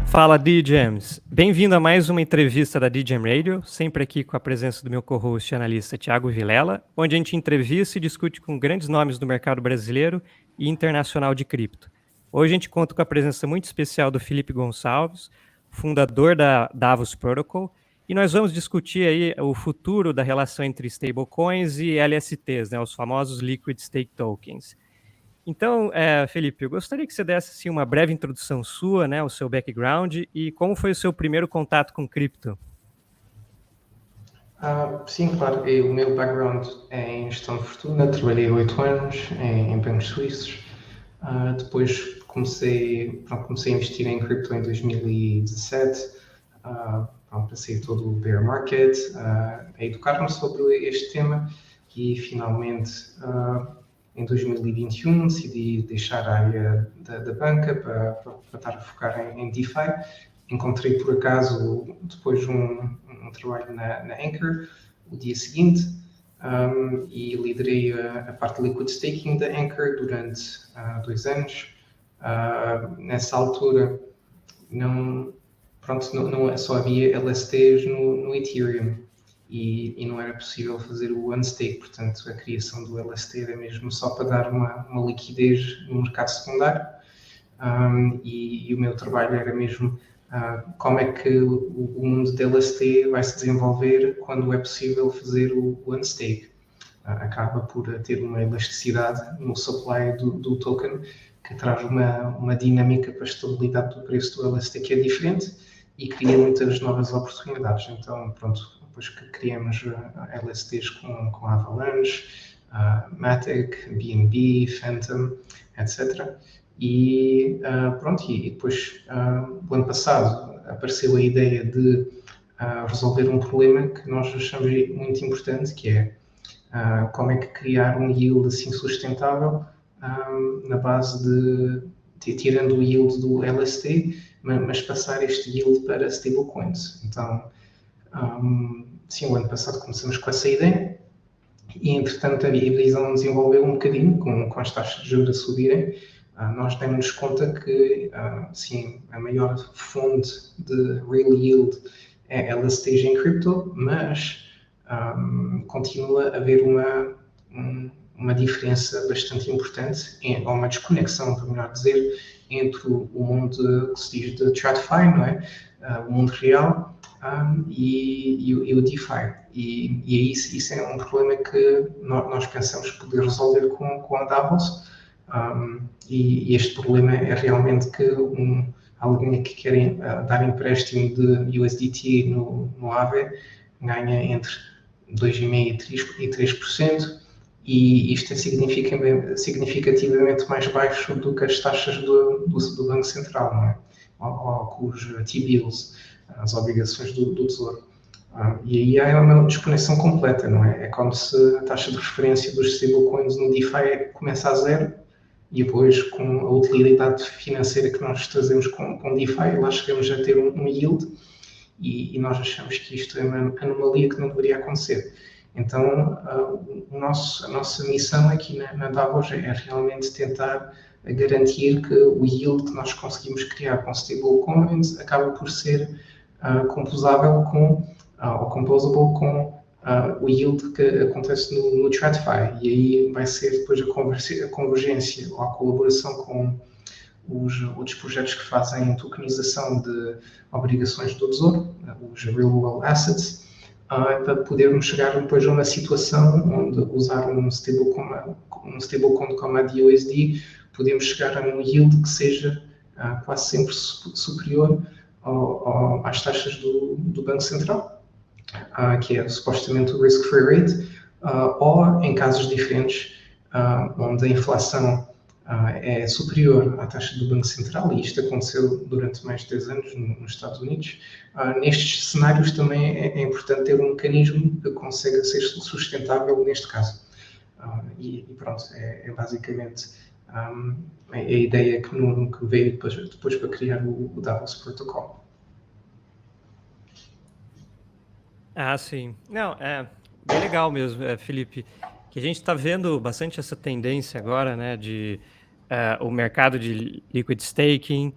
Fala, DJams! Bem-vindo a mais uma entrevista da DJam Radio, sempre aqui com a presença do meu co-host e analista Thiago Vilela, onde a gente entrevista e discute com grandes nomes do mercado brasileiro e internacional de cripto. Hoje a gente conta com a presença muito especial do Felipe Gonçalves, fundador da Davos Protocol, e nós vamos discutir aí o futuro da relação entre stablecoins e LSTs, né, os famosos Liquid Stake Tokens. Então, Felipe, eu gostaria que você desse assim, uma breve introdução sua, né, o seu background e como foi o seu primeiro contato com cripto. Sim, claro. O meu background é em gestão de fortuna. Trabalhei 8 anos em bancos suíços. Depois comecei a investir em cripto em 2017. Passei todo o bear market, a educar-me sobre este tema e finalmente em 2021 decidi deixar a área da banca para estar a focar em DeFi. Encontrei por acaso depois um trabalho na Anchor o dia seguinte e liderei a parte de liquid staking da Anchor durante 2 anos. Nessa altura não só havia LSTs no Ethereum e não era possível fazer o unstake, portanto a criação do LST era mesmo só para dar uma liquidez no mercado secundário e o meu trabalho era mesmo como é que o mundo de LST vai se desenvolver quando é possível fazer o unstake. Acaba por ter uma elasticidade no supply do token que traz uma dinâmica para a estabilidade do preço do LST que é diferente e cria muitas novas oportunidades. Então, pronto, depois que criamos LSTs com Avalanche, Matic, BNB, Phantom, etc. E depois, o ano passado, apareceu a ideia de resolver um problema que nós achamos muito importante, que é como é que criar um yield assim sustentável na base de tirando o yield do LST, mas passar este yield para stablecoins. Então, sim, o ano passado começamos com essa ideia e, entretanto, a visão desenvolveu um bocadinho com as taxas de juros a subirem. Nós demos conta que, sim, a maior fonte de real yield é LSTs em cripto, mas continua a haver uma diferença bastante importante, ou uma desconexão, por melhor dizer, entre o mundo que se diz de TradFi, não é? O mundo real e o DeFi. E isso é um problema que nós pensamos poder resolver com a Davos. E este problema é realmente que alguém que quer dar empréstimo de USDT no Aave ganha entre 2,5% e 3%, e isto é significativamente mais baixo do que as taxas do Banco Central, não é? Ou com os T-bills, as obrigações do Tesouro. E aí há uma desconexão completa, não é? É como se a taxa de referência dos stablecoins no DeFi começa a zero e depois, com a utilidade financeira que nós trazemos com DeFi, lá chegamos a ter um yield e nós achamos que isto é uma anomalia que não deveria acontecer. Então, a nossa missão aqui na Davos é realmente tentar garantir que o yield que nós conseguimos criar com stablecoins acaba por ser composável ou composable com o yield que acontece no TradFi. E aí vai ser depois a convergência ou a colaboração com os outros projetos que fazem tokenização de obrigações do Tesouro, os Real World Assets, para podermos chegar depois a uma situação onde usar um stablecoin como a DUSD, podemos chegar a um yield que seja quase sempre superior às taxas do Banco Central, que é supostamente o risk-free rate, ou em casos diferentes, onde a inflação é superior à taxa do Banco Central, e isto aconteceu durante mais de 10 anos nos Estados Unidos. Nestes cenários também é importante ter um mecanismo que consiga ser sustentável neste caso. E pronto, é basicamente a ideia que veio depois para criar o Davos Protocol. Sim. Não, é bem legal mesmo, Felipe, que a gente está vendo bastante essa tendência agora, né, de o mercado de liquid staking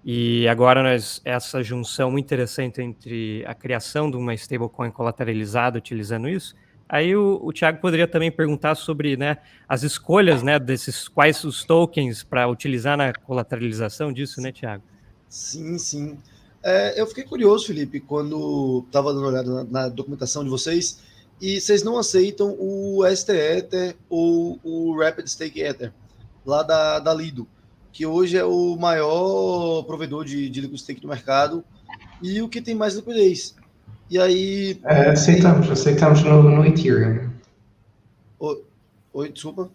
E agora essa junção muito interessante entre a criação de uma stablecoin colateralizada utilizando isso, aí o Thiago poderia também perguntar sobre, né, as escolhas, né, desses quais os tokens para utilizar na colateralização disso, né, Thiago? Sim, sim. Eu fiquei curioso, Felipe, quando estava dando uma olhada na documentação de vocês, e vocês não aceitam o ST Ether ou o Rapid Stake Ether, lá da Lido, que hoje é o maior provedor de liquid stake do mercado e o que tem mais liquidez. E aí... Aceitamos no Ethereum. Oi, desculpa.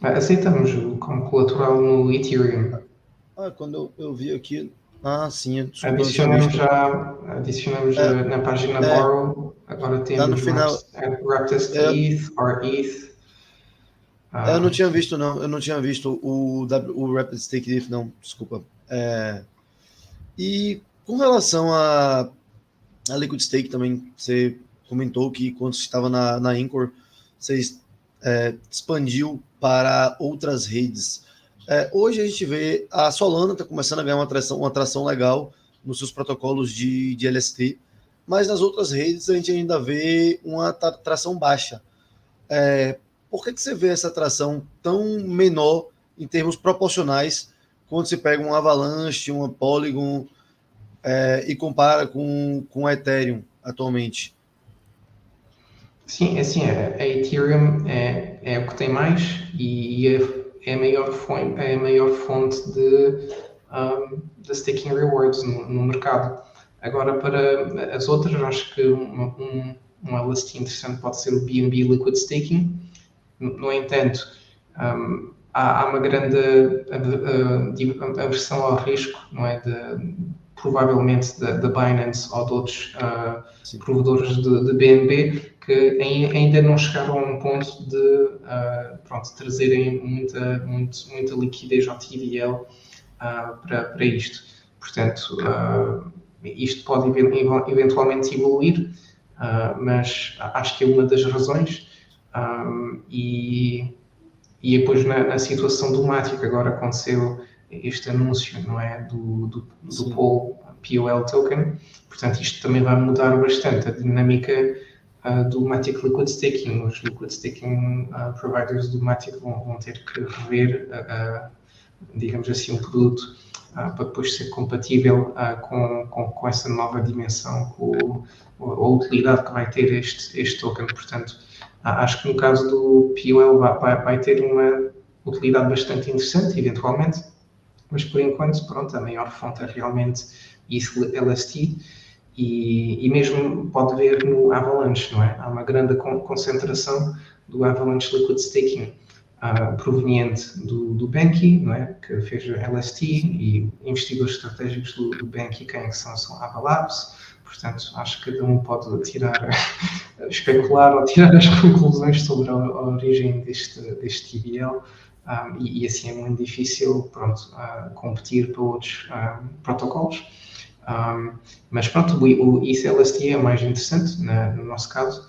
Aceitamos como colateral no Ethereum. Quando eu vi aqui... sim, desculpa. Adicionamos na página Borrow, agora temos no final, Raptest ETH or ETH. Eu não tinha visto, não. Eu não tinha visto o Rapid Stake ETH, não. Desculpa. E com relação a Liquid Stake também, você comentou que quando você estava na Anchor, você expandiu para outras redes. Hoje a gente vê a Solana está começando a ganhar uma atração legal nos seus protocolos de LST, mas nas outras redes a gente ainda vê uma atração baixa. Por que você vê essa atração tão menor em termos proporcionais quando você pega um Avalanche, uma Polygon e compara com a Ethereum atualmente? Sim, assim, a Ethereum é o que tem mais e é a maior fonte de staking rewards no mercado. Agora, para as outras, eu acho que um LST interessante pode ser o BNB Liquid Staking. No entanto, há uma grande aversão ao risco, não é? Provavelmente da Binance ou de outros provedores de BNB que ainda não chegaram a um ponto de trazerem muita liquidez ao TVL para isto. Portanto, isto pode eventualmente evoluir, mas acho que é uma das razões. E depois na situação do Matic agora aconteceu este anúncio, não é, do POL token, portanto isto também vai mudar bastante a dinâmica do Matic Liquid Staking. Os Liquid Staking providers do Matic vão ter que rever, digamos assim, um produto para depois ser compatível com essa nova dimensão, com a utilidade que vai ter este token. Portanto, acho que no caso do POL vai ter uma utilidade bastante interessante, eventualmente, mas por enquanto, pronto, a maior fonte é realmente LST e mesmo pode ver no Avalanche, não é? Há uma grande concentração do Avalanche Liquid Staking proveniente do Banky, não é? Que fez LST, e investidores estratégicos do Banky, quem são Avalabs. Portanto, acho que cada um pode especular ou tirar as conclusões sobre a origem deste TVL. E assim é muito difícil, competir para outros protocolos. Mas pronto, o ETH-LST é mais interessante no nosso caso,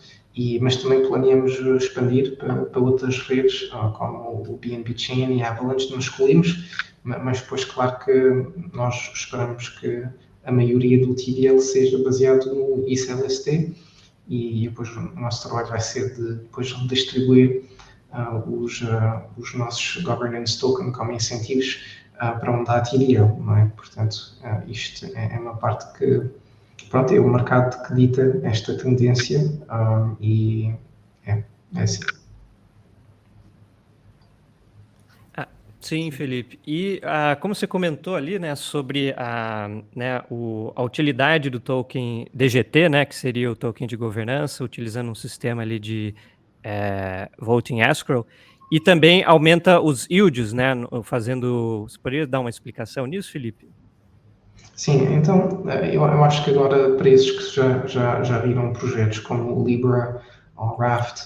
mas também planeamos expandir para outras redes, como o BNB Chain e a Avalanche. Não escolhemos, mas depois, claro que nós esperamos que a maioria do TVL seja baseado no ETH-LST, e depois o nosso trabalho vai ser de depois distribuir os nossos governance token como incentivos para onde há TVL, não é? Portanto, isto é uma parte que, pronto, é o mercado que dita esta tendência, e é assim. Sim, Felipe. E como você comentou ali, né, sobre a utilidade do token DGT, né, que seria o token de governança, utilizando um sistema ali de voting escrow, e também aumenta os yields, né, você poderia dar uma explicação nisso, Felipe? Sim, então eu acho que agora para esses que já viram projetos como o Libra ou Raft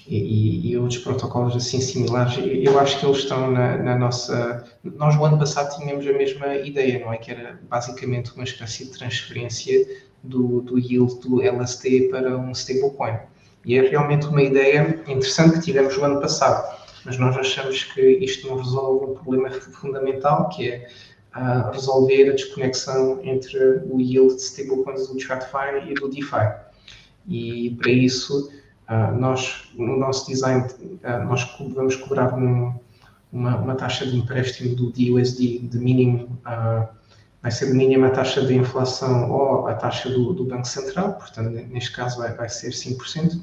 e outros protocolos assim similares, eu acho que eles estão na nossa... Nós o ano passado tínhamos a mesma ideia, não é? Que era basicamente uma espécie de transferência do yield do LST para um stablecoin. E é realmente uma ideia interessante que tivemos o ano passado, mas nós achamos que isto não resolve um problema fundamental, que é resolver a desconexão entre o yield de stablecoins do TradFi e do DeFi. E para isso, no nosso design, nós vamos cobrar uma taxa de empréstimo do DUSD de mínimo, vai ser de mínima a taxa de inflação ou a taxa do Banco Central, portanto, neste caso vai ser 5%.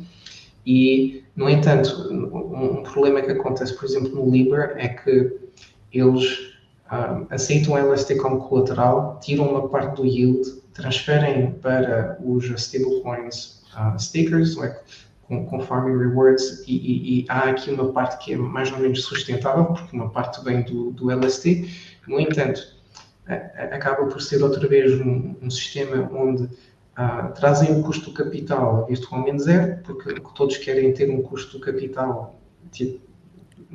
E, no entanto, um problema que acontece, por exemplo, no Libra é que eles aceitam o LST como colateral, tiram uma parte do yield, transferem para os stablecoins stakers, com farming rewards, e há aqui uma parte que é mais ou menos sustentável, porque uma parte vem do LST. No entanto, acaba por ser outra vez um sistema onde trazem o custo do capital virtualmente zero, porque todos querem ter um custo do capital, tipo,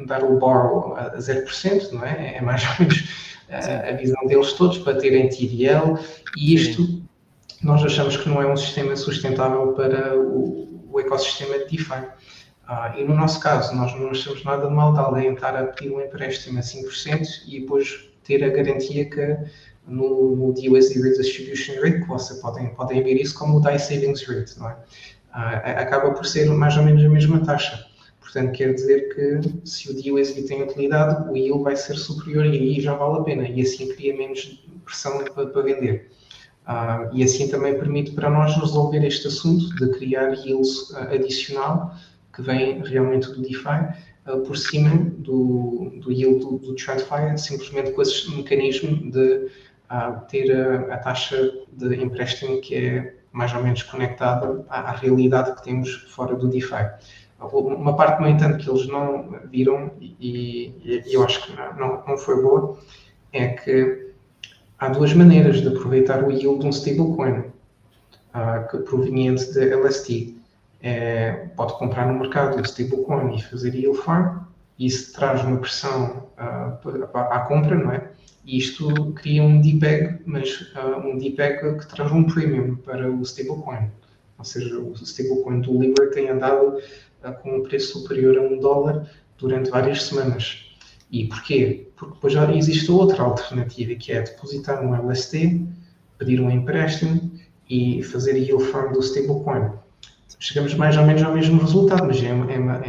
dar o borrow a 0%, não é? É mais ou menos a visão deles todos, para terem TDL, e isto nós achamos que não é um sistema sustentável para o ecossistema de DeFi. E no nosso caso, nós não achamos nada de mal de alguém estar a pedir um empréstimo a 5% e depois ter a garantia que no USD Redistribution Rate, que você podem ver isso como o DAI Savings Rate, não é? Acaba por ser mais ou menos a mesma taxa. Portanto, quer dizer que se o DUSD tem utilidade, o yield vai ser superior e aí já vale a pena. E assim cria menos pressão para vender. E assim também permite para nós resolver este assunto de criar yield adicional, que vem realmente do DeFi, por cima do yield do TradFi, simplesmente com esse mecanismo de ter a taxa de empréstimo que é mais ou menos conectada à realidade que temos fora do DeFi. Uma parte, no entanto, que eles não viram, e eu acho que não foi boa, é que há duas maneiras de aproveitar o yield de um stablecoin, proveniente de LST. Pode comprar no mercado o stablecoin e fazer yield farm, e isso traz uma pressão à compra, não é? E isto cria um DPEG, mas um DPEG que traz um premium para o stablecoin. Ou seja, o stablecoin do Libra tem andado com um preço superior a $1 durante várias semanas. E porquê? Porque depois já existe outra alternativa, que é depositar um LST, pedir um empréstimo e fazer yield farm do stablecoin. Chegamos mais ou menos ao mesmo resultado, mas é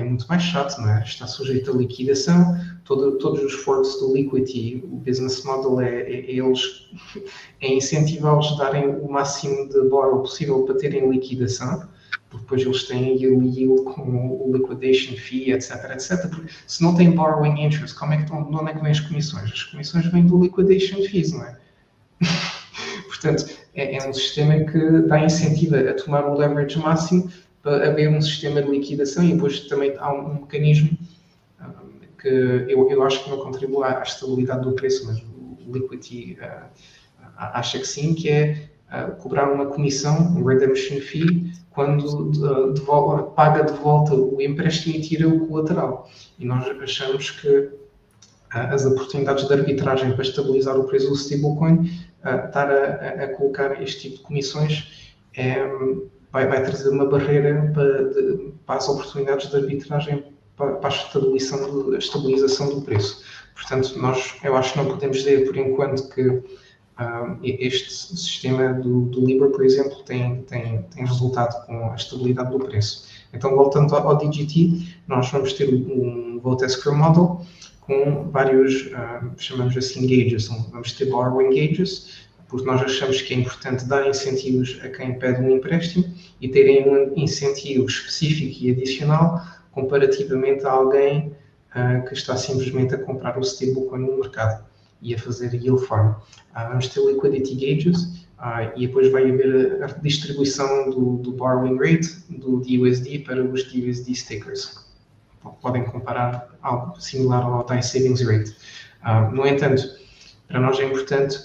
muito mais chato, não é? Está sujeito a liquidação, todos os forks do Liquidity, o business model é incentivá-los a darem o máximo de borrow possível para terem liquidação, porque depois eles têm o yield com o liquidation fee, etc, etc. Porque se não tem borrowing interest, de onde é que vêm as comissões? As comissões vêm do liquidation fees, não é? Portanto, é um sistema que dá incentivo a tomar o leverage máximo para haver um sistema de liquidação, e depois também há um mecanismo que eu acho que não contribui à estabilidade do preço, mas o Liquidity acha que sim, que é cobrar uma comissão, um redemption fee, quando paga de volta o empréstimo e tira o colateral. E nós achamos que as oportunidades de arbitragem para estabilizar o preço do stablecoin, estar a colocar este tipo de comissões vai trazer uma barreira para as oportunidades de arbitragem, para a estabilização do preço. Portanto, eu acho que não podemos dizer por enquanto que este sistema do Libra, por exemplo, tem resultado com a estabilidade do preço. Então, voltando ao DGT, nós vamos ter um Vote Escrow Model com vários, chamamos assim, gauges. Vamos ter borrowing gauges, porque nós achamos que é importante dar incentivos a quem pede um empréstimo e terem um incentivo específico e adicional comparativamente a alguém que está simplesmente a comprar o stablecoin no mercado e a fazer yield farm. Vamos ter liquidity gauges e depois vai haver a distribuição do borrowing rate do DUSD para os DUSD stakers. Podem comparar algo similar ao DAI Savings Rate. No entanto, para nós é importante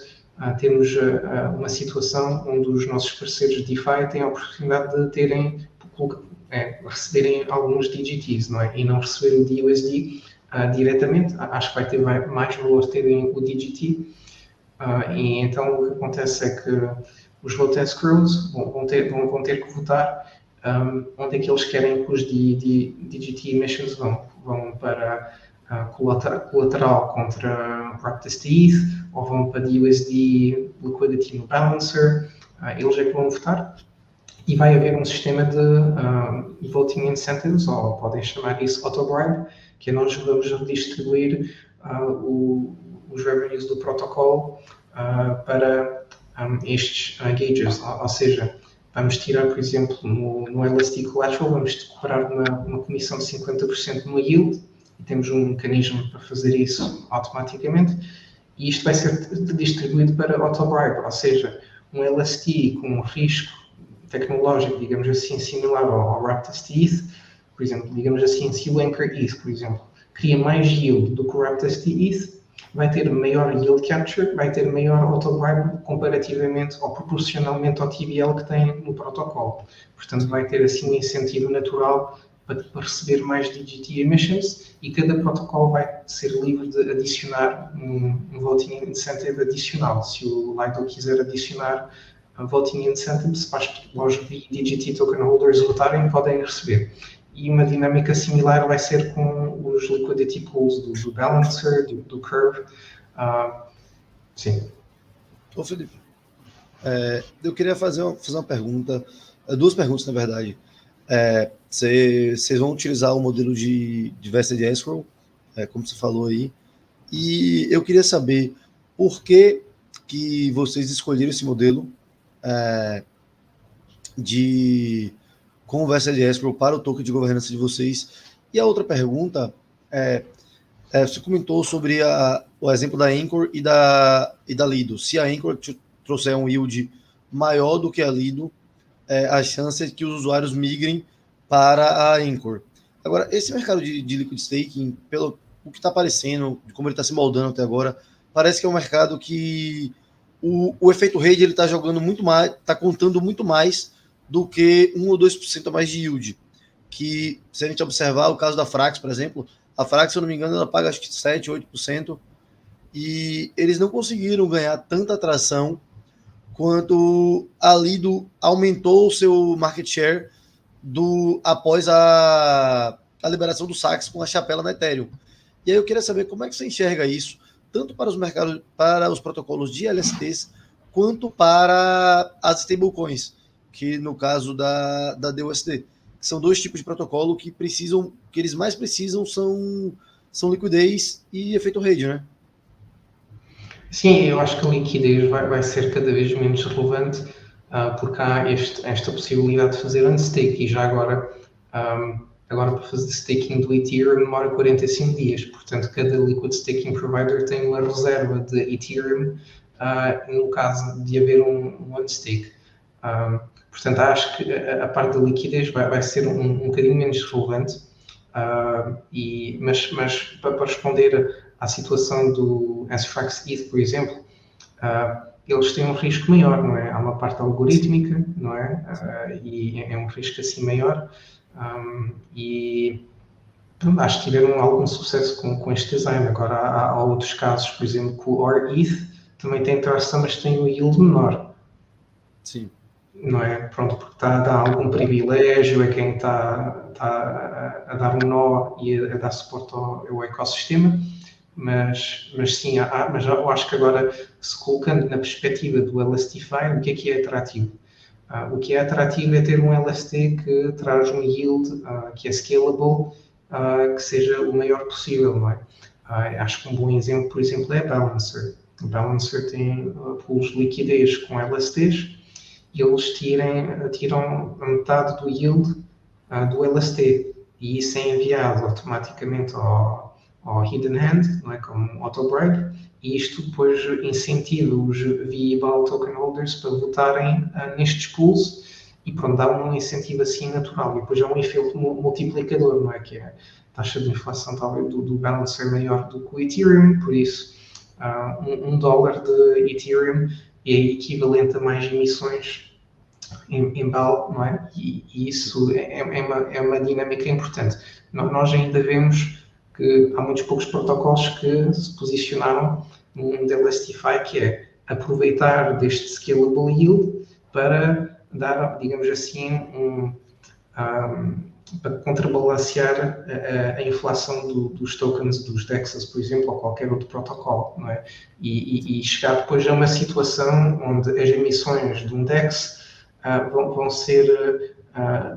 termos uma situação onde os nossos parceiros de DeFi têm a oportunidade de receberem alguns DGTs, não é? E não receber o DUSD diretamente. Acho que vai ter mais valor terem o DGT. E então o que acontece é que os vote escrows vão ter que votar onde é que eles querem que os DGT emissions vão para colateral contra practice ETH, ou vão para USD Liquidity no Balancer, eles é que vão votar. E vai haver um sistema de voting incentives, ou podem chamar isso auto-bribe, que é nós vamos redistribuir os revenues do protocolo para estes gauges, ou seja, vamos tirar, por exemplo, no LST Collateral, vamos cobrar uma comissão de 50% no yield, e temos um mecanismo para fazer isso automaticamente, e isto vai ser distribuído para auto-bribe, ou seja, um LST com um risco tecnológico, digamos assim, similar ao Raptors ETH, por exemplo, digamos assim, se o Anchor ETH, por exemplo, cria mais yield do que o Raptors ETH, vai ter maior yield capture, vai ter maior auto-bribe comparativamente ou proporcionalmente ao TVL que tem no protocolo. Portanto, vai ter assim um incentivo natural para receber mais DGT emissions, e cada protocolo vai ser livre de adicionar um voting incentive adicional. Se o Lido quiser adicionar voting incentives para os DGT token holders votarem, podem receber. E uma dinâmica similar vai ser com os liquidity pools do Balancer, do Curve. Sim. Ô, Felipe, eu queria fazer uma pergunta, duas perguntas, na verdade. Vocês vão utilizar o modelo de vested escrow, como você falou aí, e eu queria saber por que vocês escolheram esse modelo com vested escrow para o token de governança de vocês. E a outra pergunta você comentou sobre o exemplo da Anchor e da Lido. Se a Anchor trouxer um yield maior do que a Lido, a chance é que os usuários migrem para a Anchor. Agora, esse mercado de liquid staking, pelo o que está aparecendo, como ele está se moldando até agora, parece que é um mercado que o efeito rede ele está jogando muito mais, está contando muito mais do que 1 ou 2% a mais de yield. Que, se a gente observar o caso da Frax, por exemplo, a Frax, se eu não me engano, ela paga acho que 7%, 8%, e eles não conseguiram ganhar tanta atração quanto a Lido aumentou o seu market share após a liberação do Sax com a chapela na Ethereum. E aí eu queria saber como é que você enxerga isso, tanto para os mercados, para os protocolos de LSTs, quanto para as stablecoins, que no caso da DUSD, que são dois tipos de protocolo que eles mais precisam são liquidez e efeito rede, né? Sim, eu acho que a liquidez vai ser cada vez menos relevante, porque há esta possibilidade de fazer unstake, e já agora para fazer staking do Ethereum demora 45 dias, portanto cada liquid staking provider tem uma reserva de Ethereum no caso de haver um unstake. Portanto, acho que a parte da liquidez vai ser um bocadinho menos relevante, mas para responder à situação do Sfrax ETH, por exemplo, eles têm um risco maior, não é? Há uma parte algorítmica, não é? E é um risco assim maior, e acho que tiveram algum sucesso com este design. Agora há outros casos, por exemplo, que o OR-ETH também tem tração, mas tem um yield menor. Sim. Não é? Pronto, porque está a dar algum privilégio a quem está a dar um nó e a dar suporte ao ecossistema, mas sim, mas eu acho que agora, se colocando na perspectiva do LSTFi, o que é atrativo? O que é atrativo é ter um LST que traz um yield que é scalable, que seja o maior possível, não é? Acho que um bom exemplo, por exemplo, é a Balancer. O Balancer tem pools de liquidez com LSTs, e eles tiram a metade do yield do LST, e isso é enviado automaticamente ao Hidden Hand, não é? Como auto-bribe, e isto depois incentiva os VeVal token holders para votarem nestes pools, e pronto, dá um incentivo assim natural, e depois há um efeito multiplicador, não é? Que é a taxa de inflação talvez do Balancer maior do que o Ethereum, por isso $1 de Ethereum é equivalente a mais emissões em BAL, não é? E isso é uma dinâmica importante. Nós ainda vemos que há muitos poucos protocolos que se posicionaram num modelo STFi, que é aproveitar deste scalable yield para dar, digamos assim, para contrabalancear a inflação dos tokens dos DEXs, por exemplo, ou qualquer outro protocolo, não é? E chegar depois a uma situação onde as emissões de um DEX vão ser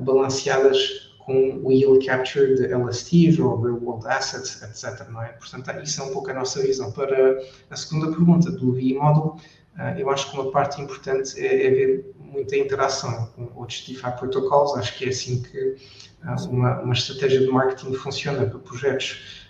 balanceadas com o yield capture de LSTs ou real world assets, etc. Não é? Portanto, isso é um pouco a nossa visão. Para a segunda pergunta do V-Model, eu acho que uma parte importante é ver muita interação com outros DeFi protocolos. Acho que é assim que uma estratégia de marketing funciona para projetos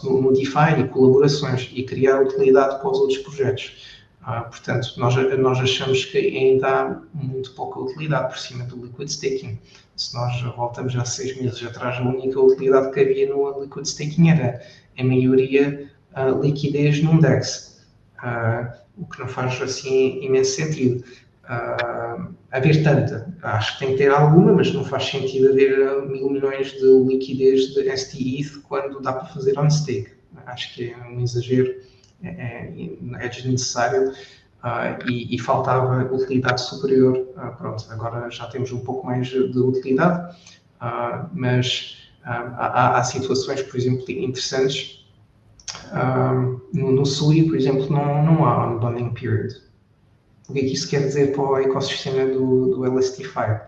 no DeFi e colaborações e criar utilidade para os outros projetos. Portanto, nós achamos que ainda há muito pouca utilidade por cima do Liquid Staking. Se nós voltamos há 6 meses atrás, a única utilidade que havia no Liquid Staking era a maioria liquidez num DEX, o que não faz assim imenso sentido. Haver tanta, acho que tem que ter alguma, mas não faz sentido haver 1.000 milhões de liquidez de STETH quando dá para fazer on stake. Acho que é um exagero, é desnecessário e faltava utilidade superior. Pronto, agora já temos um pouco mais de utilidade, mas há situações, por exemplo, interessantes. No SUI, por exemplo, não há unbundling period. O que é que isso quer dizer para o ecossistema do LST5?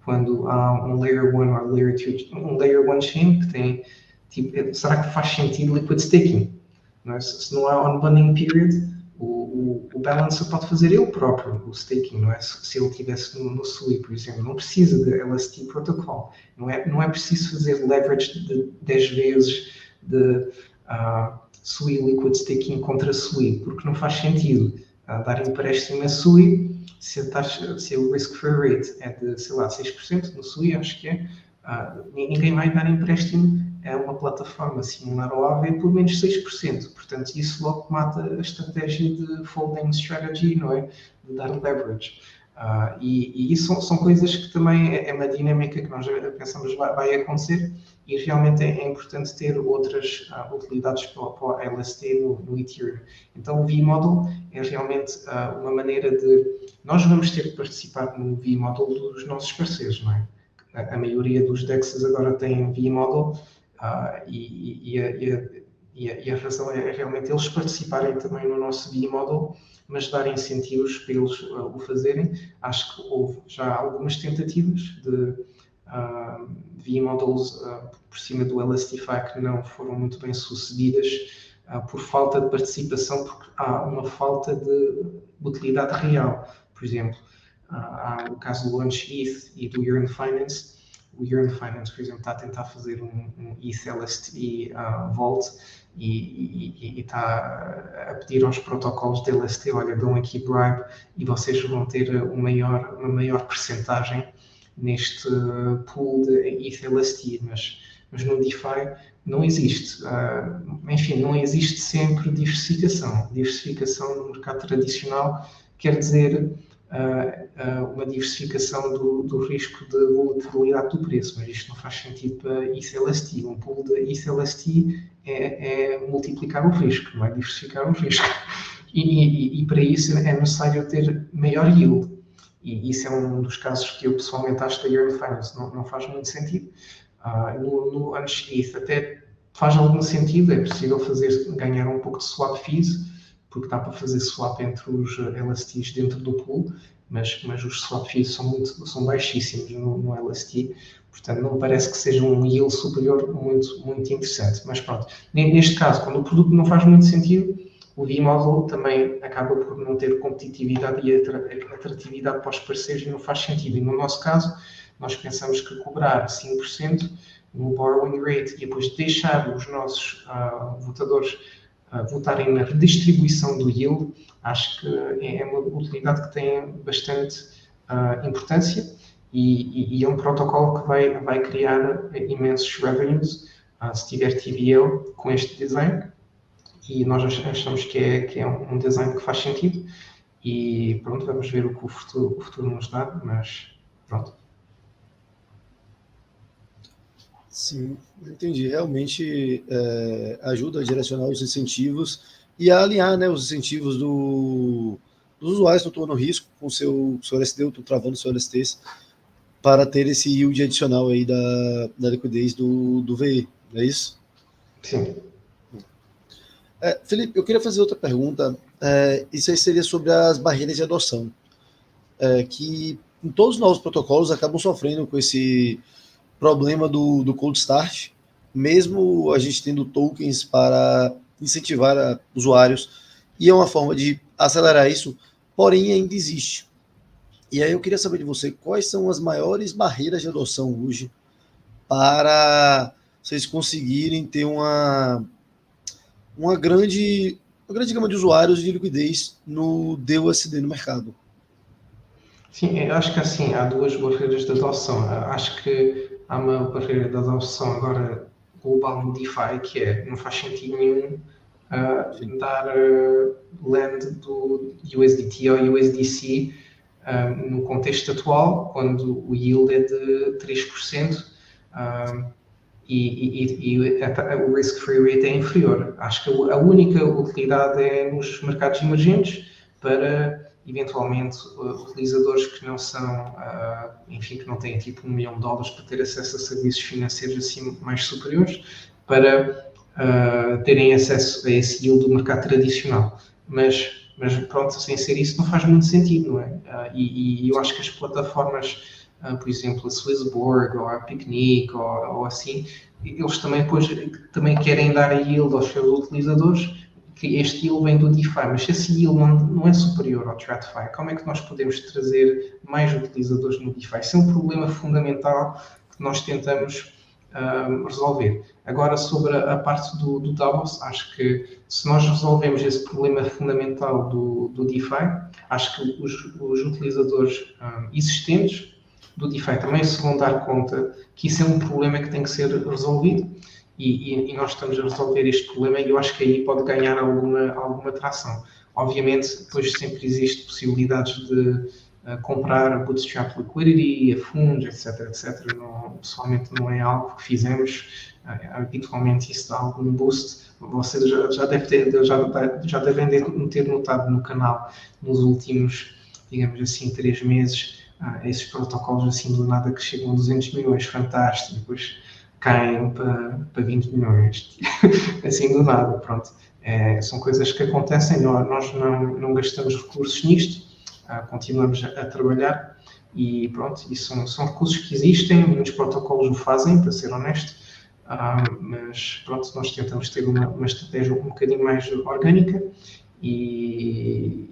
Quando há um Layer 1 ou Layer 2, um Layer 1 chain que tem, tipo, será que faz sentido liquid staking? Não é? Se não há unbundling period, o balancer pode fazer ele próprio o staking, não é? Se ele estivesse no SUI, por exemplo, não precisa de LST protocol, não é preciso fazer leverage de 10 vezes de SUI liquid staking contra SUI, porque não faz sentido dar empréstimo a SUI se o risk-free rate é de, sei lá, 6% no SUI, acho que é, ninguém vai dar empréstimo a uma plataforma similar ao AV por menos 6%. Portanto, isso logo mata a estratégia de folding strategy, não é? De dar leverage. E isso são coisas que também é uma dinâmica que nós pensamos vai acontecer e realmente é importante ter outras utilidades para o LST no Ethereum. Então, o V-Model é realmente uma maneira de... Nós vamos ter que participar no V-Model dos nossos parceiros, não é? A maioria dos DEXs agora tem V-Model e a razão é realmente eles participarem também no nosso V-Model, mas dar incentivos para eles o fazerem. Acho que houve já algumas tentativas de V-Models por cima do LSTFi que não foram muito bem sucedidas por falta de participação, porque há uma falta de utilidade real. Por exemplo, há o caso do Launch ETH e do Yearn Finance. O Yearn Finance, por exemplo, está a tentar fazer um ETH LST Vault e está a pedir aos protocolos de LST, olha, dão aqui bribe e vocês vão ter uma maior percentagem neste pool de ETH LST, mas no DeFi não existe. Enfim, não existe sempre diversificação. Diversificação no mercado tradicional quer dizer uma diversificação do risco de volatilidade do preço, mas isto não faz sentido para ETH-LST. Um pool de ETH-LST é multiplicar o risco, não é diversificar o risco. E para isso é necessário ter maior yield. E isso é um dos casos que eu pessoalmente acho que a Yearn Finance não faz muito sentido. No ETH até faz algum sentido, é possível ganhar um pouco de swap fees, porque dá para fazer swap entre os LSTs dentro do pool, mas os swap fees são baixíssimos no LST, portanto não parece que seja um yield superior muito interessante. Mas pronto, neste caso, quando o produto não faz muito sentido, o V-Model também acaba por não ter competitividade e atratividade para os parceiros e não faz sentido. E no nosso caso, nós pensamos que cobrar 5% no borrowing rate e depois deixar os nossos votadores votarem na redistribuição do yield, acho que é uma utilidade que tem bastante importância e é um protocolo que vai criar imensos revenues se tiver TVL com este design, e nós achamos que é um design que faz sentido e pronto, vamos ver o que o futuro nos dá, mas pronto. Sim, entendi. Realmente ajuda a direcionar os incentivos e a alinhar, né, os incentivos dos usuários que estão tomando risco com o seu LSD, ou estão travando o seu LSTs, para ter esse yield adicional aí da liquidez do VE, não é isso? Sim. Felipe, eu queria fazer outra pergunta. Isso aí seria sobre as barreiras de adoção, que em todos os novos protocolos acabam sofrendo com esse problema do cold start, mesmo a gente tendo tokens para incentivar usuários, e é uma forma de acelerar isso, porém ainda existe. E aí eu queria saber de você, quais são as maiores barreiras de adoção hoje para vocês conseguirem ter uma grande gama de usuários de liquidez no DUSD no mercado? Sim, eu acho que assim, há duas barreiras de adoção. Acho que há uma barreira de adoção agora global no DeFi, que é, não faz sentido nenhum dar land do USDT ou USDC no contexto atual, quando o yield é de 3%, e o risk-free rate é inferior. Acho que a única utilidade é nos mercados emergentes para, eventualmente, utilizadores que não são, enfim, que não têm tipo $1 milhão para ter acesso a serviços financeiros assim mais superiores, para terem acesso a esse yield do mercado tradicional. Mas pronto, sem ser isso não faz muito sentido, não é? E eu acho que as plataformas, por exemplo, a Swissborg ou a Picnic ou assim, eles também querem dar a yield aos seus utilizadores, que este yield vem do DeFi, mas se esse yield não é superior ao TradFi, como é que nós podemos trazer mais utilizadores no DeFi? Isso é um problema fundamental que nós tentamos resolver. Agora, sobre a parte do Davos, acho que se nós resolvemos esse problema fundamental do DeFi, acho que os utilizadores existentes do DeFi também se vão dar conta que isso é um problema que tem que ser resolvido e nós estamos a resolver este problema e eu acho que aí pode ganhar alguma tração. Obviamente, depois sempre existe possibilidades de comprar bootstrap liquidity, a fundos, etc. Pessoalmente não é algo que fizemos. Habitualmente isso dá algum boost. Vocês já devem ter notado no canal nos últimos, digamos assim, 3 meses, esses protocolos assim do nada que chegam a 200 milhões, fantástico, depois caem para 20 milhões, assim do nada, pronto. São coisas que acontecem, nós não gastamos recursos nisto, continuamos a trabalhar e pronto, e são recursos que existem, muitos protocolos o fazem, para ser honesto, mas pronto, nós tentamos ter uma estratégia um bocadinho mais orgânica e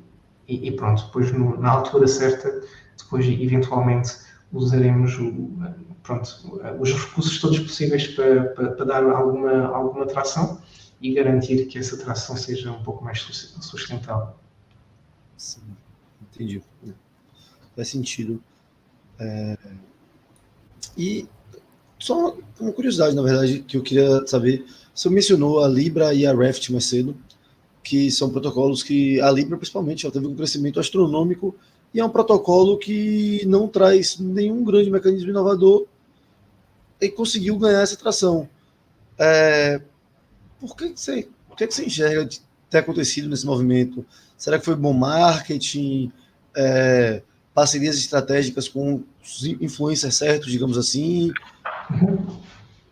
pronto, depois na altura certa, depois eventualmente usaremos os recursos todos possíveis para dar alguma tração e garantir que essa tração seja um pouco mais sustentável. Sim, entendi. Faz sentido. E só uma curiosidade, na verdade, que eu queria saber. Você mencionou a Libra e a Raft mais cedo, que são protocolos que a Libra, principalmente, ela teve um crescimento astronômico e é um protocolo que não traz nenhum grande mecanismo inovador e conseguiu ganhar essa tração. Por que você enxerga de ter acontecido nesse movimento? Será que foi bom marketing, parcerias estratégicas com os influencers certos, digamos assim? O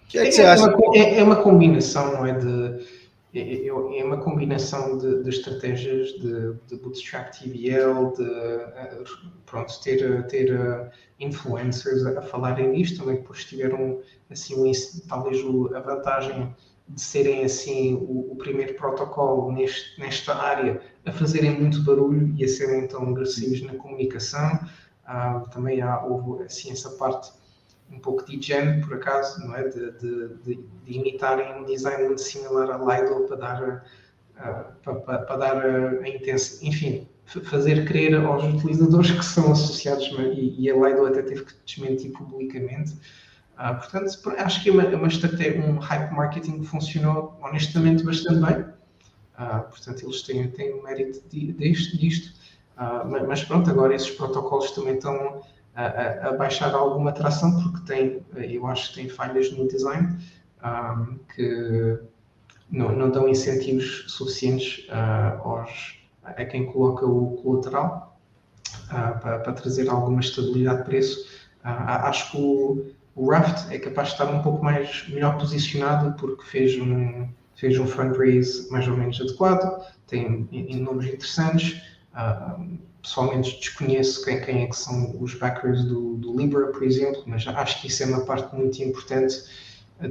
que é que você acha? É uma combinação, não é? É uma combinação de estratégias de bootstrap TVL, ter influencers a falarem disto, também depois tiveram assim, talvez a vantagem de serem assim o primeiro protocolo nesta área a fazerem muito barulho e a serem tão agressivos na comunicação. Também houve assim essa parte um pouco de higiene, por acaso, não é? De imitarem um design muito similar a Lido para dar a intenção, enfim, fazer crer aos utilizadores que são associados, e a Lido até teve que desmentir publicamente. Portanto, acho que é uma estratégia, um hype marketing que funcionou honestamente bastante bem. Portanto, eles têm o mérito disto. Mas pronto, agora esses protocolos também estão a baixar alguma tração porque eu acho que tem falhas no design que não dão incentivos suficientes a quem coloca o colateral para trazer alguma estabilidade de preço. Acho que o Raft é capaz de estar um pouco melhor posicionado porque fez um fundraise mais ou menos adequado, tem números interessantes. Pessoalmente desconheço quem é que são os backers do Libra, por exemplo, mas acho que isso é uma parte muito importante,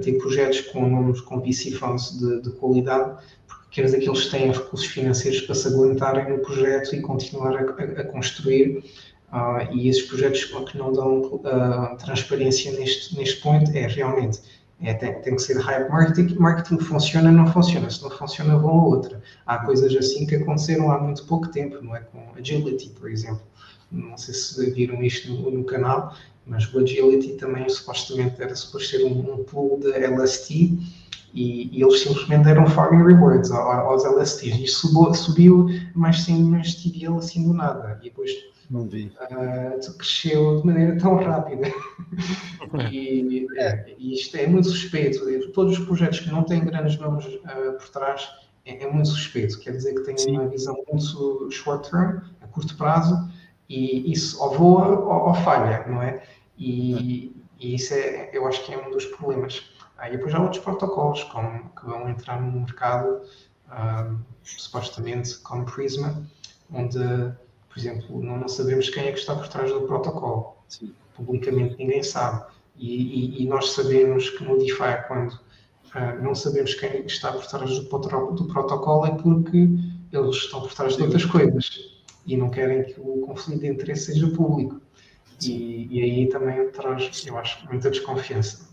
ter projetos com números com VC funds de qualidade, porque quer dizer que eles têm recursos financeiros para se aguentarem no projeto e continuar a construir. E esses projetos que não dão transparência neste ponto realmente tem que ser hype marketing. Marketing funciona, não funciona. Se não funciona, vão a outra. Há coisas assim que aconteceram há muito pouco tempo, não é? Com Agility, por exemplo. Não sei se viram isto no canal, mas o Agility também supostamente era suposto ser um pool de LST e eles simplesmente deram farming rewards aos LSTs. E subiu mais 100 milhões de TVL assim do nada. E depois Não vi. cresceu de maneira tão rápida. E isto é muito suspeito. Todos os projetos que não têm grandes números por trás é muito suspeito. Quer dizer que tem uma visão muito short term, a curto prazo, e isso ou voa ou falha, não é? E isso eu acho que é um dos problemas. E depois há outros protocolos que vão entrar no mercado, supostamente como Prisma, onde, por exemplo, não sabemos quem é que está por trás do protocolo. Sim. Publicamente ninguém sabe. E nós sabemos que no DeFi, quando não sabemos quem está por trás do protocolo, é porque eles estão por trás de outras coisas e não querem que o conflito de interesse seja público. E aí também traz, eu acho, muita desconfiança.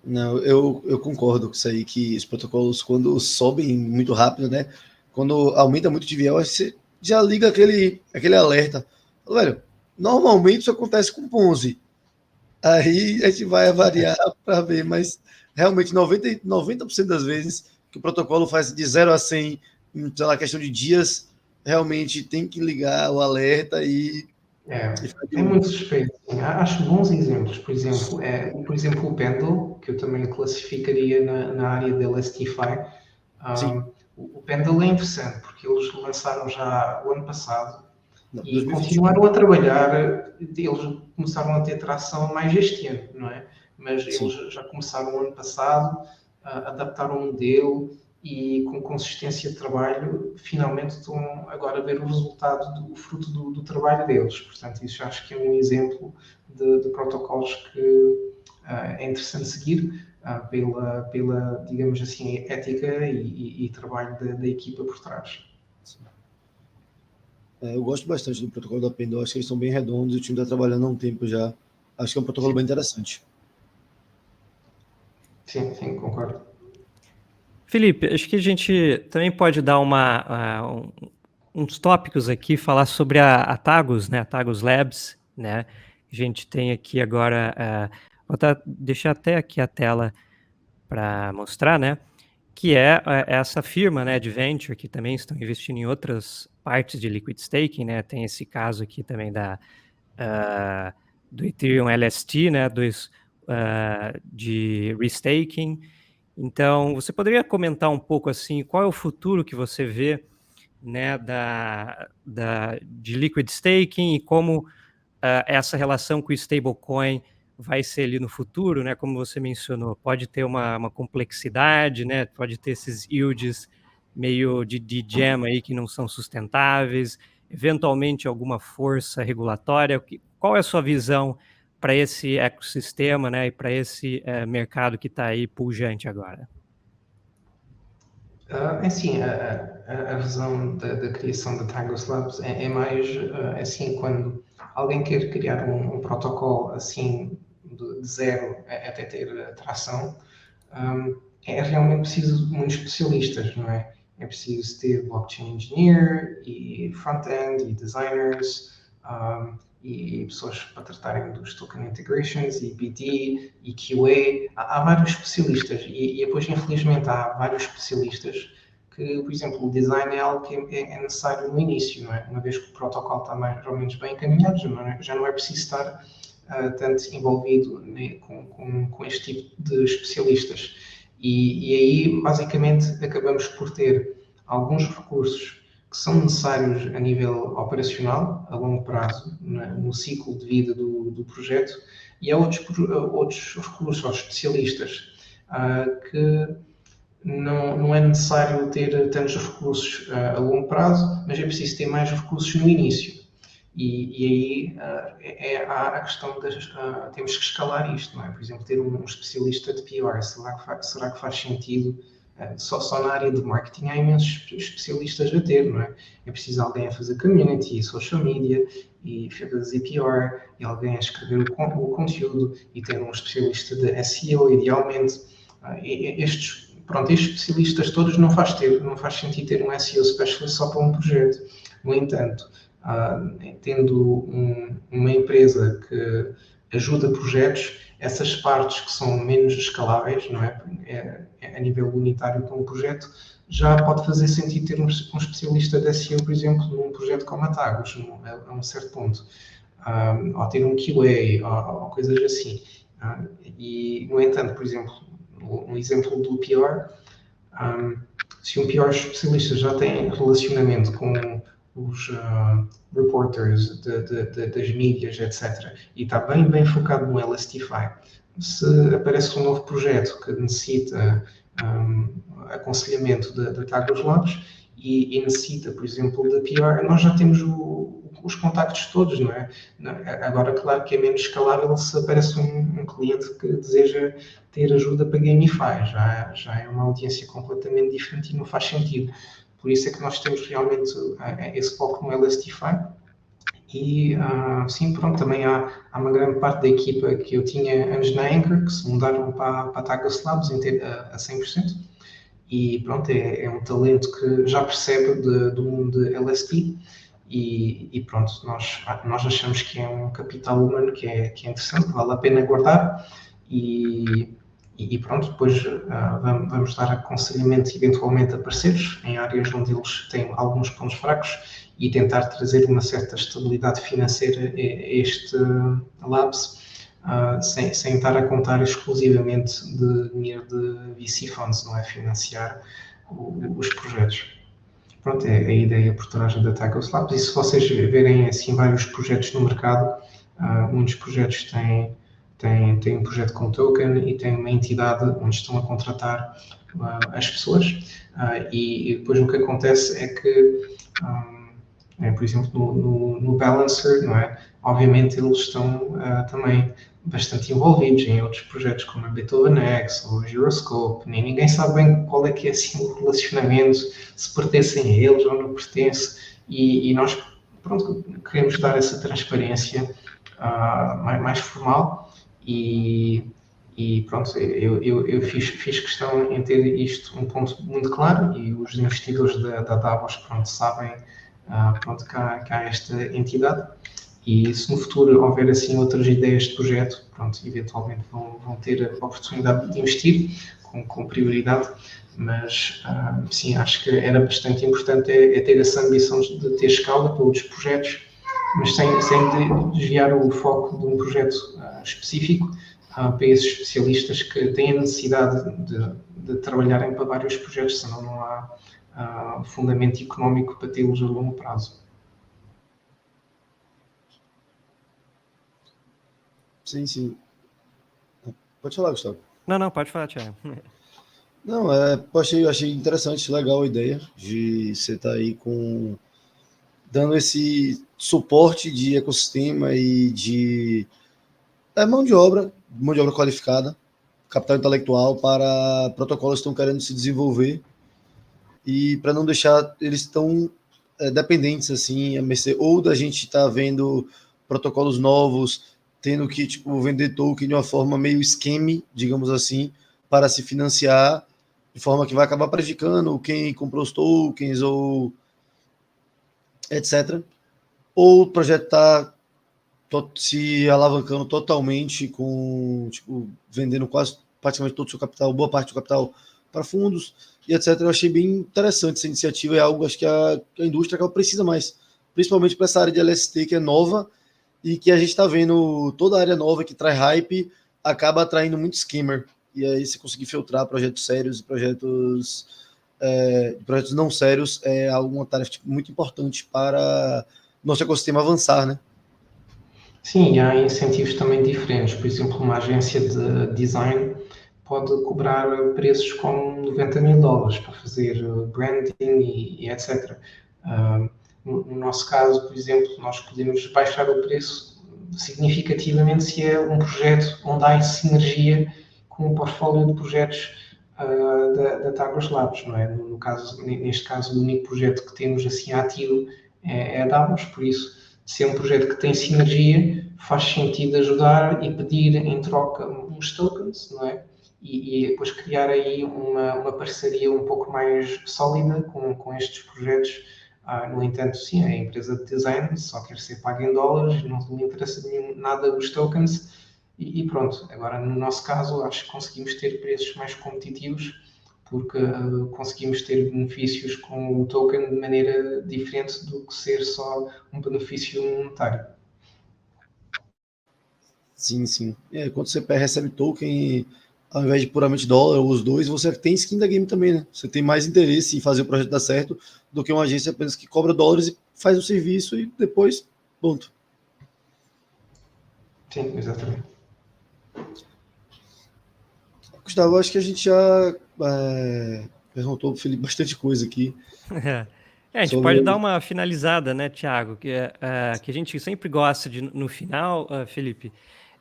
Não, eu concordo com isso aí, que os protocolos, quando sobem muito rápido, né? Quando aumenta muito de TVL, você já liga aquele alerta. Velho, normalmente isso acontece com Ponzi. Aí a gente vai avaliar para ver, mas realmente 90% das vezes que o protocolo faz de 0 a 100 em, sei lá, questão de dias, realmente tem que ligar o alerta e é muito suspeito. Acho bons exemplos. Por exemplo, o Pendle, que eu também classificaria na área da LSTFi. O Pendle é interessante, porque eles lançaram já o ano passado e 2021. Continuaram a trabalhar. Eles começaram a ter tração mais este ano, não é? Mas eles já começaram o ano passado, adaptaram o modelo e com consistência de trabalho, finalmente estão agora a ver o resultado, o fruto do trabalho deles. Portanto, isso acho que é um exemplo de protocolos que é interessante seguir pela, digamos assim, ética e trabalho da equipa por trás. Eu gosto bastante do protocolo da Pendle, acho que eles são bem redondos, o time está trabalhando há um tempo já. Acho que é um protocolo bem interessante. Sim, concordo. Felipe, acho que a gente também pode dar uns tópicos aqui, falar sobre a Tagus, né? A Tagus Labs, né? A gente tem aqui agora, vou deixar até aqui a tela para mostrar, né? Que é essa firma, né, de venture, que também estão investindo em outras partes de liquid staking, né? Tem esse caso aqui também do Ethereum LST, né? De restaking. Então, você poderia comentar um pouco assim, qual é o futuro que você vê, né, de liquid staking e como essa relação com o stablecoin vai ser ali no futuro, né? Como você mencionou, pode ter uma complexidade, né? Pode ter esses yields meio de gem aí que não são sustentáveis, eventualmente alguma força regulatória. Qual é a sua visão para esse ecossistema, né? E para esse mercado que está aí pujante agora? Assim, a visão da criação da Tagus Labs é mais assim, quando alguém quer criar um protocolo assim de zero até ter tração, é realmente preciso de muitos especialistas, não é? É preciso ter blockchain engineer e front-end e designers e pessoas para tratarem dos token integrations e BD e QA. Há vários especialistas e depois, infelizmente, há vários especialistas que, por exemplo, o design é algo que é necessário no início, não é? Uma vez que o protocolo está mais ou menos bem encaminhado, já não é preciso estar tanto envolvido, né, com este tipo de especialistas. E aí, basicamente, acabamos por ter alguns recursos que são necessários a nível operacional, a longo prazo, no ciclo de vida do projeto, e há outros recursos, aos especialistas, que não é necessário ter tantos recursos a longo prazo, mas é preciso ter mais recursos no início. E aí há a questão temos que escalar isto, não é? Por exemplo, ter um especialista de PR, será que faz sentido? Só na área de marketing há imensos especialistas a ter, não é? É preciso alguém a fazer community, social media, e fazer PR, e alguém a escrever o conteúdo, e ter um especialista de SEO, idealmente. Estes especialistas todos não faz sentido ter um SEO specialist só para um projeto. No entanto, tendo uma empresa que ajuda projetos, essas partes que são menos escaláveis, não é? A nível unitário para um projeto, já pode fazer sentido ter um especialista de SEO, por exemplo, num projeto como a Tagus, a um certo ponto. Ou ter um QA, ou coisas assim. E, no entanto, por exemplo, no exemplo do PR, se um PR especialista já tem relacionamento com os reporters das mídias, etc., e está bem focado no Elastify, se aparece um novo projeto que necessita aconselhamento da Tagus Labs e necessita, por exemplo, da PR, nós já temos os contactos todos, não é? Agora, claro que é menos escalável se aparece um cliente que deseja ter ajuda para Gamify, já é uma audiência completamente diferente e não faz sentido. Por isso é que nós temos realmente esse foco no Elastify. E sim, pronto, também há uma grande parte da equipa que eu tinha antes na Anchor, que se mudaram para a Tagus Labs a 100%. E pronto, é um talento que já percebe do mundo de LSD. E pronto, nós achamos que é um capital humano que é interessante, que vale a pena guardar. E pronto, depois vamos dar aconselhamento eventualmente a parceiros em áreas onde eles têm alguns pontos fracos e tentar trazer uma certa estabilidade financeira a este Labs, sem estar a contar exclusivamente de dinheiro de VC Funds, não é? Financiar os projetos. Pronto, é a ideia por trás da Tagus Labs. E se vocês verem assim vários projetos no mercado, muitos projetos têm um projeto com token e têm uma entidade onde estão a contratar as pessoas. E depois o que acontece é que, por exemplo, no Balancer, não é? Obviamente eles estão também bastante envolvidos em outros projetos como a Beethoven X ou a Gyroscope, nem ninguém sabe bem qual é que é assim o relacionamento, se pertencem a eles ou não pertence, e nós, pronto, queremos dar essa transparência mais formal e pronto, eu fiz questão em ter isto um ponto muito claro e os investidores da Davos, pronto, sabem pronto, que há esta entidade. E se no futuro houver assim outras ideias de projeto, pronto, eventualmente vão ter a oportunidade de investir com prioridade, mas sim, acho que era bastante importante ter essa ambição de ter escala para outros projetos, mas sem desviar o foco de um projeto específico para esses especialistas que têm a necessidade de trabalharem para vários projetos, senão não há fundamento económico para tê-los a longo prazo. Sim. Pode falar, Gustavo. Não, pode falar, Thiago. Não, eu achei interessante, legal a ideia de você estar aí dando esse suporte de ecossistema e de mão de obra qualificada, capital intelectual para protocolos que estão querendo se desenvolver e para não deixar eles tão dependentes assim, a mercê ou da gente estar vendo protocolos novos, tendo que vender token de uma forma meio esquema, digamos assim, para se financiar, de forma que vai acabar prejudicando quem comprou os tokens ou etc. Ou o projeto está se alavancando totalmente com, vendendo praticamente todo o seu capital, boa parte do capital para fundos e etc. Eu achei bem interessante essa iniciativa, é algo acho que a indústria precisa mais, principalmente para essa área de LST que é nova e que a gente está vendo toda a área nova que traz hype, acaba atraindo muito skimmer. E aí você conseguir filtrar projetos sérios e projetos de projetos não sérios é uma tarefa muito importante para nosso ecossistema avançar, né? Sim, e há incentivos também diferentes. Por exemplo, uma agência de design pode cobrar preços como $90.000 para fazer branding e etc. No nosso caso, por exemplo, nós podemos baixar o preço significativamente se é um projeto onde há sinergia com o portfólio de projetos da Tagus Labs, não é? Neste caso, o único projeto que temos assim ativo é a Davos, por isso, se é um projeto que tem sinergia, faz sentido ajudar e pedir em troca uns tokens, não é? E depois criar aí uma parceria um pouco mais sólida com estes projetos. No entanto, sim, a empresa de design só quer ser paga em dólares, não me interessa nada os tokens e pronto. Agora, no nosso caso, acho que conseguimos ter preços mais competitivos porque conseguimos ter benefícios com o token de maneira diferente do que ser só um benefício monetário. Sim, sim. Quando você recebe token, ao invés de puramente dólar ou os dois, você tem skin da game também, né? Você tem mais interesse em fazer o projeto dar certo do que uma agência apenas que cobra dólares e faz o serviço e depois, ponto. Sim, exatamente. Gustavo, acho que a gente já perguntou pro Felipe bastante coisa aqui. A gente pode dar uma finalizada, né, Thiago? Que a gente sempre gosta de, no final, Felipe,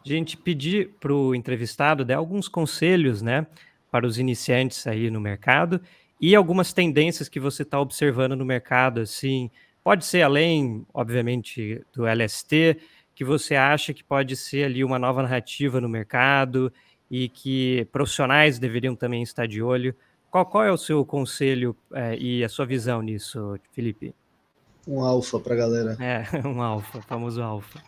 de a gente pedir para o entrevistado dar alguns conselhos, né, para os iniciantes aí no mercado e algumas tendências que você está observando no mercado, assim, pode ser além, obviamente, do LST, que você acha que pode ser ali uma nova narrativa no mercado e que profissionais deveriam também estar de olho. Qual é o seu conselho e a sua visão nisso, Felipe? Um alfa para a galera. Um alfa, famoso alfa.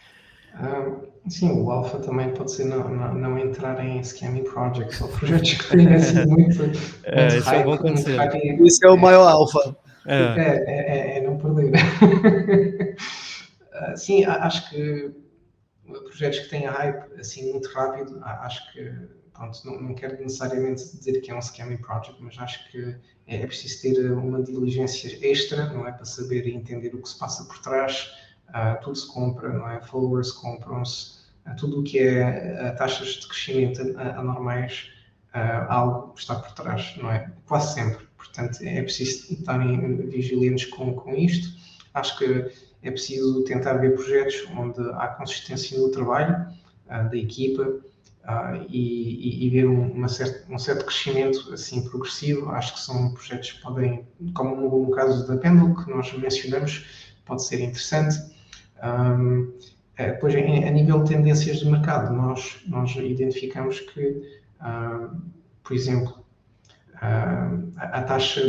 Sim, o alfa também pode ser não entrar em scamming projects ou projetos que têm assim muito Esse hype, é um bom conselho. Esse é o maior alfa. É não perder. Sim, acho que projetos que têm hype assim muito rápido, acho que pronto, não quero necessariamente dizer que é um scamming project, mas acho que é preciso ter uma diligência extra, não é, para saber e entender o que se passa por trás. Tudo se compra, não é? Followers compram-se, tudo o que é taxas de crescimento anormais, algo está por trás, não é? Quase sempre. Portanto, é preciso estarem vigilantes com isto. Acho que é preciso tentar ver projetos onde há consistência no trabalho da equipa e ver um certo crescimento assim progressivo. Acho que são projetos que podem, como no caso da Pendle, que nós mencionamos, pode ser interessante. Depois, a nível de tendências de mercado, nós identificamos que, por exemplo, a taxa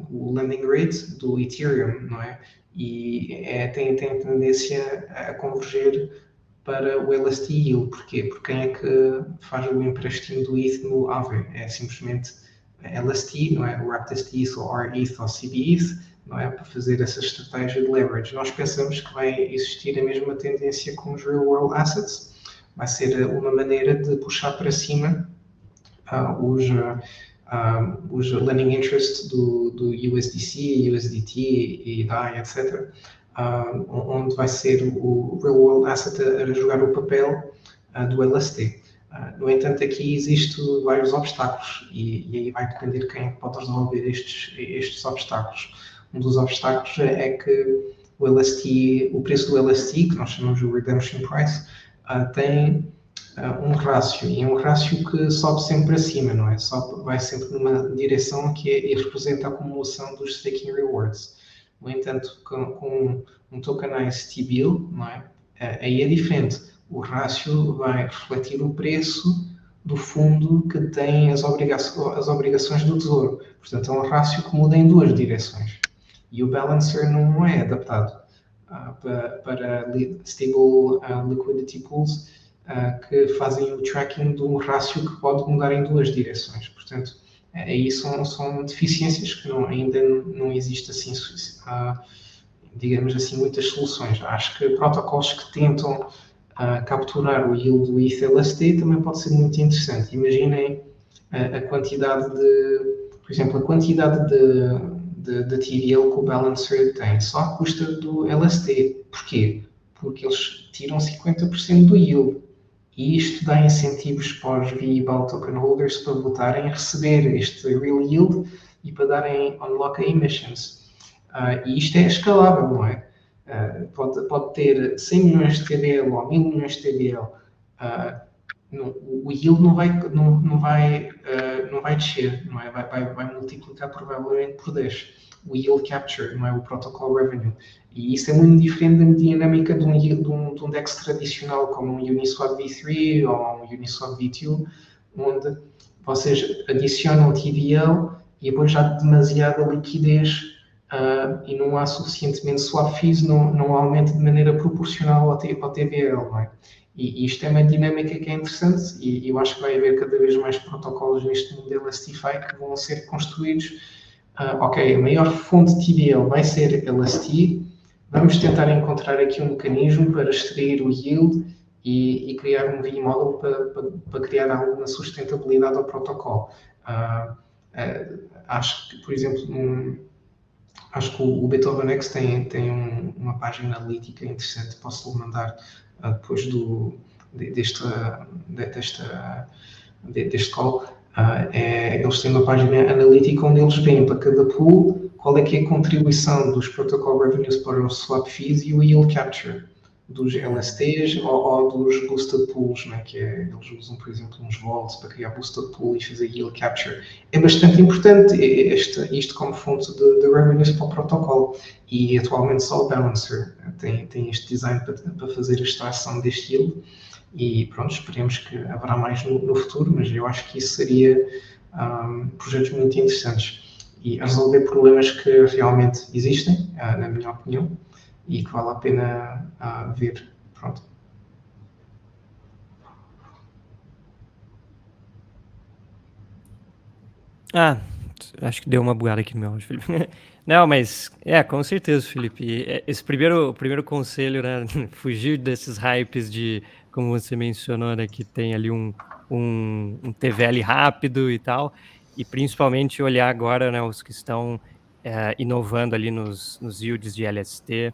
o lending rate do Ethereum, não é? E tem tendência a converger para o LST Yield. Porquê? Porque quem é que faz o empréstimo do ETH no Aave? É simplesmente LST, não é? O Raptest ETH ou RETH ou CBETH, não é? Para fazer essa estratégia de leverage. Nós pensamos que vai existir a mesma tendência com os real world assets. Vai ser uma maneira de puxar para cima os lending interests do USDC, USDT e DAI, etc., onde vai ser o real world asset a jogar o papel do LST. No entanto, aqui existem vários obstáculos e aí vai depender quem pode resolver estes obstáculos. Um dos obstáculos é que o preço do LST, que nós chamamos de redemption price, tem um rácio, e é um rácio que sobe sempre para cima, não é? Vai sempre numa direção e representa a acumulação dos staking rewards. No entanto, com um tokenized T-bill, não é? Aí é diferente. O rácio vai refletir o preço do fundo que tem as obrigações do tesouro. Portanto, é um rácio que muda em duas direções. E o balancer não é adaptado para stable liquidity pools que fazem o tracking de um rácio que pode mudar em duas direções. Portanto, aí são deficiências que ainda não existe assim, digamos assim, muitas soluções. Acho que protocolos que tentam capturar o yield do ETH LST também pode ser muito interessante. Imaginem a quantidade de por exemplo, a quantidade de TVL que o Balancer tem só à custa do LST. Porquê? Porque eles tiram 50% do yield. E isto dá incentivos para os VBAL token holders para votarem a receber este real yield e para darem unlock a emissions. E isto é escalável, não é? Pode ter 100 milhões de TVL ou 1000 milhões de TVL. O yield não vai descer, não é? Vai multiplicar provavelmente por 10. O yield capture, não é? O protocol revenue. E isso é muito diferente da dinâmica de um DEX tradicional, como um Uniswap V3 ou um Uniswap V2, onde vocês adicionam o TVL e depois já há demasiada liquidez e não há suficientemente swap fees, não aumenta de maneira proporcional ao TVL, não é? E isto é uma dinâmica que é interessante e eu acho que vai haver cada vez mais protocolos neste mundo de LSTFI que vão ser construídos. Ok, a maior fonte de TVL vai ser LST. Vamos tentar encontrar aqui um mecanismo para extrair o yield e criar um V-model para criar alguma sustentabilidade ao protocolo. Acho que, por exemplo, acho que o Beethoven X tem uma página analítica interessante. Posso-lhe mandar depois deste call. Eles têm uma página analítica onde eles veem para cada pool qual é que é a contribuição dos protocol revenues para os swap fees e o yield capture dos LSTs ou dos boosted pools, né? Eles usam, por exemplo, uns vaults para criar boosted pool e fazer yield capture. É bastante importante isto como fonte de revenues para o protocolo e atualmente só o Balancer tem este design para fazer a extração deste yield. E pronto, esperemos que haverá mais no futuro, mas eu acho que isso seria projetos muito interessantes e a resolver problemas que realmente existem, na minha opinião, e que vale a pena ver. Pronto. Acho que deu uma bugada aqui no meu áudio, Felipe. Não, mas com certeza, Felipe. Esse o primeiro conselho, né? Fugir desses hypes de, como você mencionou, né? Que tem ali um TVL rápido e tal. E principalmente olhar agora, né? Os que estão inovando ali nos yields de LST.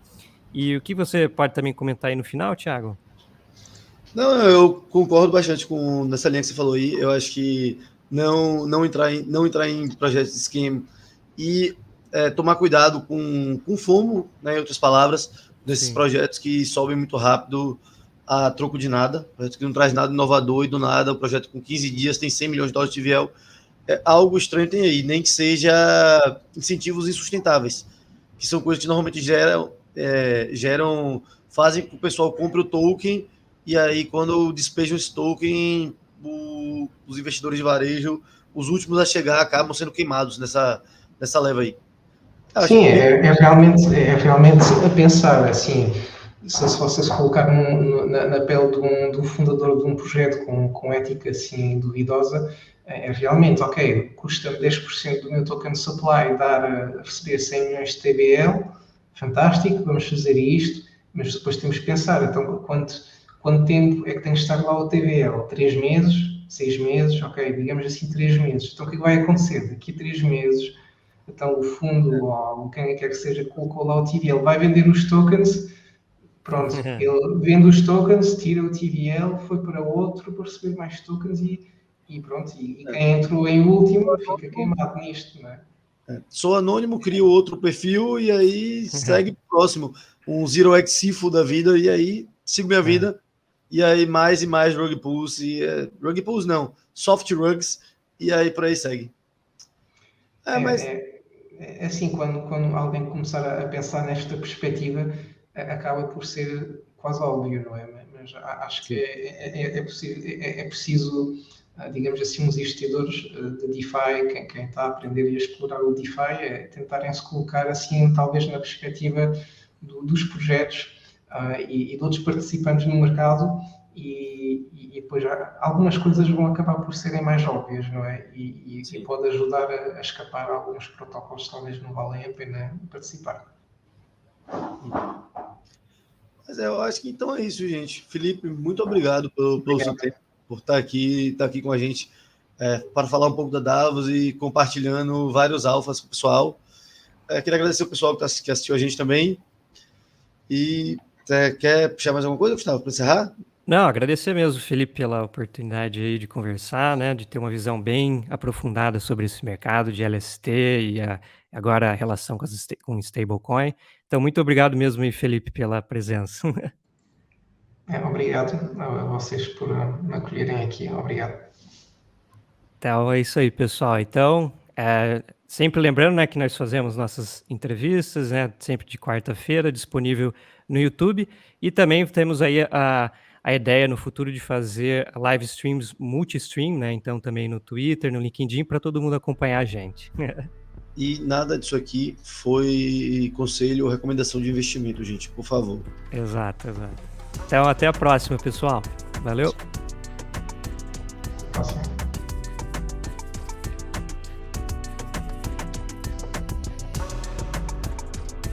E o que você pode também comentar aí no final, Thiago? Não, eu concordo bastante com nessa linha que você falou aí. Eu acho que não entrar em projetos de esquema e tomar cuidado com FOMO, né, em outras palavras, desses Sim. projetos que sobem muito rápido a troco de nada, projeto que não traz nada inovador e do nada o projeto com 15 dias tem 100 milhões de dólares de TVL. Algo estranho tem aí, nem que seja incentivos insustentáveis, que são coisas que normalmente fazem com que o pessoal compre o token e aí quando despejam esse token, os investidores de varejo, os últimos a chegar, acabam sendo queimados nessa leva aí. Sim, é realmente a pensar, assim, se você se colocar na pele de um fundador de um projeto com ética assim duvidosa, realmente, ok, custa-me 10% do meu token supply a receber 100 milhões de TBL, fantástico, vamos fazer isto, mas depois temos que pensar, então, quanto tempo é que tem que estar lá o TBL? 3 meses? 6 meses? Ok, digamos assim 3 meses. Então, o que vai acontecer? Daqui a 3 meses, então o fundo ou quem quer que seja colocou lá o TVL, vai vender os tokens, pronto, ele vende os tokens, tira o TVL, foi para outro para receber mais tokens e pronto, e quem entrou em último fica queimado nisto, não é? Sou anônimo, crio outro perfil e aí segue pro próximo. Um Zero X Sifo da vida e aí sigo minha vida. E aí mais e mais rug pulls rug pulls não, soft rugs e aí por aí segue. Assim, quando alguém começar a pensar nesta perspectiva, acaba por ser quase óbvio, não é? Mas acho que é preciso, digamos assim, uns investidores de DeFi, quem está a aprender e a explorar o DeFi, tentarem se colocar assim, talvez na perspectiva dos projetos e de outros participantes no mercado e depois algumas coisas vão acabar por serem mais óbvias, não é? E pode ajudar a escapar a alguns protocolos que talvez não valem a pena participar. Mas eu acho que então é isso, gente. Felipe, muito obrigado pelo seu tempo, por estar aqui com a gente. para falar um pouco da Davos e compartilhando vários alfas com o pessoal. Queria agradecer o pessoal que assistiu a gente também. E quer puxar mais alguma coisa, Gustavo, para encerrar? Não, agradecer mesmo, Felipe, pela oportunidade aí de conversar, né, de ter uma visão bem aprofundada sobre esse mercado de LST e agora a relação com stablecoin. Então, muito obrigado mesmo aí, Felipe, pela presença. Obrigado a vocês por me acolherem aqui. Obrigado. Então, é isso aí, pessoal. Então, sempre lembrando, né, que nós fazemos nossas entrevistas, né, sempre de quarta-feira, disponível no YouTube. E também temos aí a ideia no futuro de fazer live streams multi-stream, né? Então também no Twitter, no LinkedIn, para todo mundo acompanhar a gente. E nada disso aqui foi conselho ou recomendação de investimento, gente, por favor. Exato. Então até a próxima, pessoal. Valeu!